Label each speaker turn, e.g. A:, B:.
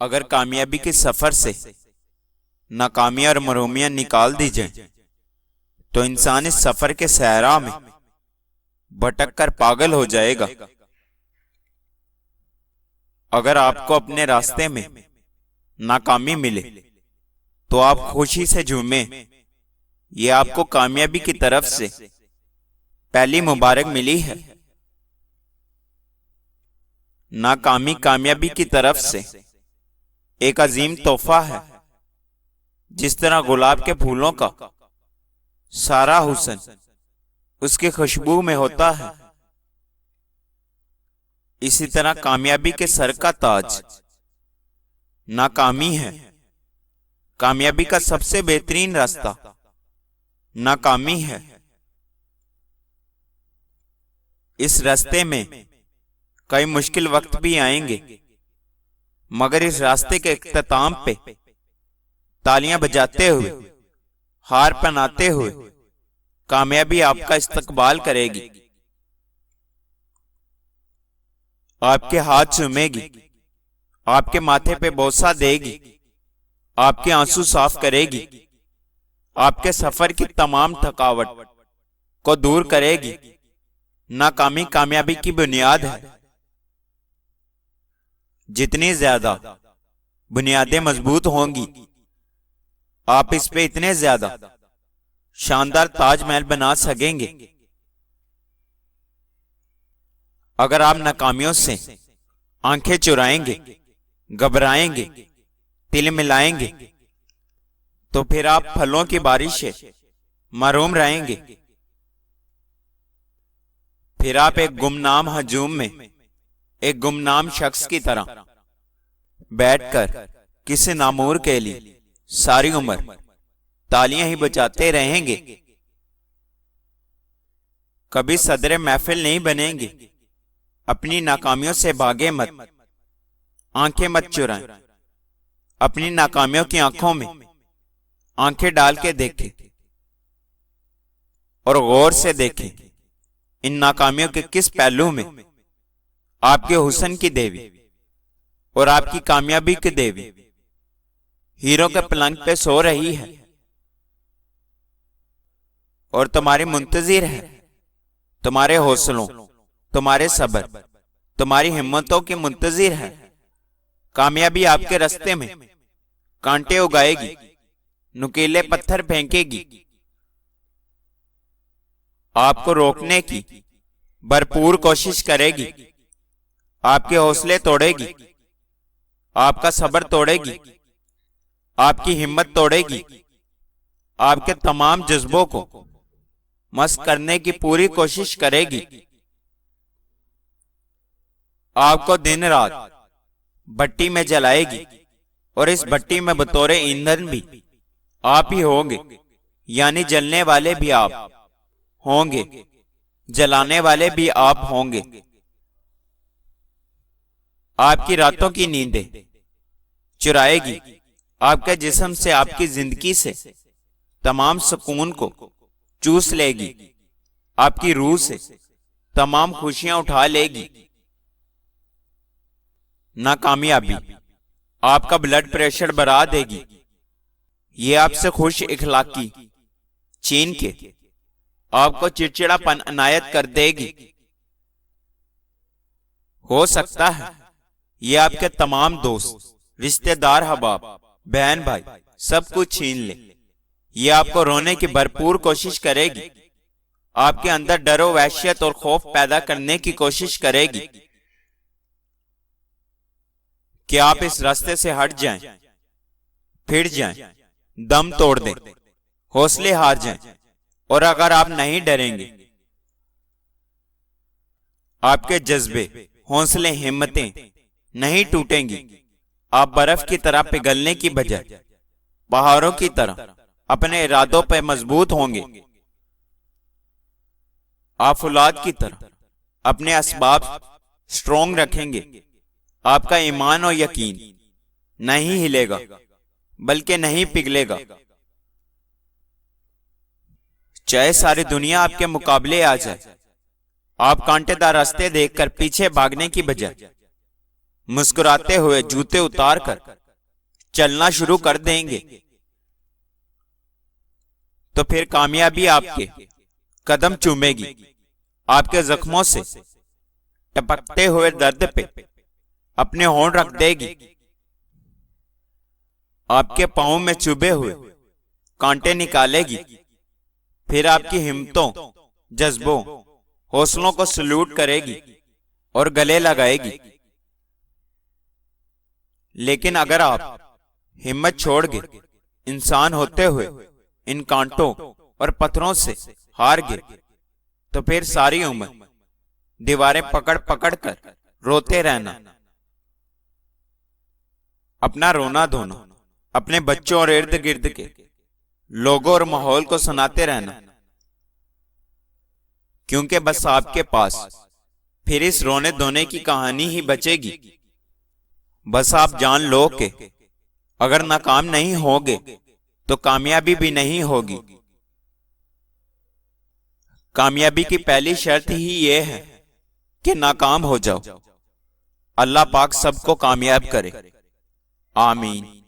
A: अगर कामयाबी के सफर से नाकामियां और मरूमियां निकाल दी जाएं, तो इंसान इस सफर के सहरा में भटक कर पागल हो जाएगा। अगर आपको अपने रास्ते में नाकामी मिले तो आप खुशी से झूमें। ये आपको कामयाबी की तरफ से पहली मुबारक मिली है। नाकामी कामयाबी की तरफ से एक अजीम तोहफा है। जिस तरह गुलाब के फूलों का सारा हुस्न उसकी खुशबू में होता है, इसी तरह कामयाबी के सर का ताज नाकामी है। कामयाबी का सबसे बेहतरीन रास्ता नाकामी है। इस रास्ते में कई मुश्किल वक्त भी आएंगे, मगर इस रास्ते के इख्तिताम पे तालियां बजाते हुए, हार पहनाते हुए कामयाबी आपका इस्तकबाल करेगी। आपके हाथ चूमेगी, आपके माथे पे बोसा देगी, आपके आंसू साफ करेगी, आपके सफर की तमाम थकावट को दूर करेगी। नाकामी कामयाबी की बुनियाद है। जितनी ज्यादा बुनियादें मजबूत होंगी, आप इस पे इतने ज्यादा शानदार ताजमहल बना सकेंगे। अगर आप नाकामियों से आंखें चुराएंगे, घबराएंगे, तिल मिलाएंगे, तो फिर आप फलों की बारिश से महरूम रहेंगे। फिर आप एक गुमनाम हजूम में एक गुमनाम शख्स की तरह बैठकर किसी नामूर के लिए सारी उम्र तालियां ही बजाते रहेंगे। कभी सदर महफिल नहीं बनेंगे। अपनी नाकामियों से भागे मत, आंखें मत चुराएं। अपनी नाकामियों की आंखों में आंखें डाल के देखें और गौर से देखें इन नाकामियों के किस पहलू में आपके हुस्न की देवी और आपकी कामयाबी की देवी हीरो के पलंग पे सो रही है और तुम्हारी मुंतजिर है। तुम्हारे हौसलों, तुम्हारे सब्र, तुम्हारी हिम्मतों की मुंतजिर है। कामयाबी आपके रास्ते में कांटे उगाएगी, नुकीले पत्थर फेंकेगी, आपको रोकने की भरपूर कोशिश करेगी, आपके हौसले तोड़ेगी, आपका सब्र तोड़ेगी, आपकी हिम्मत तोड़ेगी, आपके तमाम जज्बों को मस्त करने की पूरी कोशिश करेगी। आपको दिन रात भट्टी में जलाएगी और इस भट्टी में बतौर ईंधन भी आप ही होंगे, यानी जलने वाले भी आप होंगे, जलाने वाले भी आप होंगे। आपकी रातों की नींदें चुराएगी, आपके जिस्म से, आपकी जिंदगी से तमाम सुकून को चूस लेगी, आपकी रूह से तमाम खुशियां उठा लेगी। नाकामयाबी आपका ब्लड प्रेशर बढ़ा देगी। ये आपसे खुश इखलाकी छीन के आपको चिड़चिड़ापन अनायत कर देगी। हो सकता है ये आपके तमाम दोस्त, रिश्तेदार, हबाब, बहन भाई सब कुछ छीन ले। ये आपको रोने की भरपूर कोशिश करेगी, आपके अंदर डरो, वहशत और खौफ पैदा करने की कोशिश करेगी कि आप इस रास्ते से हट जाएं, फिर जाएं, दम तोड़ दें, हौसले हार जाएं। और अगर आप नहीं डरेंगे, आपके जज्बे, हौसले, हिम्मतें नहीं टूटेंगी। आप बर्फ की तरह पिघलने की बजाय पहाड़ों की तरह अपने इरादों पर मजबूत होंगे। आप फुलाद की तरह अपने असबाब स्ट्रोंग रखेंगे। आपका ईमान और यकीन नहीं हिलेगा, बल्कि नहीं पिघलेगा। चाहे सारी दुनिया आपके मुकाबले आ जाए, आप कांटेदार रास्ते देखकर पीछे भागने की बजाय मुस्कुराते हुए जूते उतार कर चलना शुरू कर देंगे, तो फिर कामयाबी आपके कदम चूमेगी, आपके जख्मों से टपकते हुए दर्द पे अपने होंठ रख देगी, आपके पांवों में चुभे हुए कांटे निकालेगी, फिर आपकी हिम्मतों, जज्बों, हौसलों को सल्यूट करेगी और गले लगाएगी। लेकिन अगर आप हिम्मत छोड़ गए, इंसान होते हुए इन कांटों और पत्थरों से हार गए, तो फिर सारी उम्र दीवारें पकड़ पकड़ कर रोते रहना, अपना रोना धोना अपने बच्चों और इर्द गिर्द के लोगों और माहौल को सुनाते रहना, क्योंकि बस आपके पास फिर इस रोने धोने की कहानी ही बचेगी। बस आप जान लो कि अगर नाकाम नहीं होगे तो कामयाबी भी नहीं होगी। कामयाबी की पहली शर्त ही यह है कि नाकाम हो जाओ। अल्लाह पाक सबको कामयाब करे। आमीन।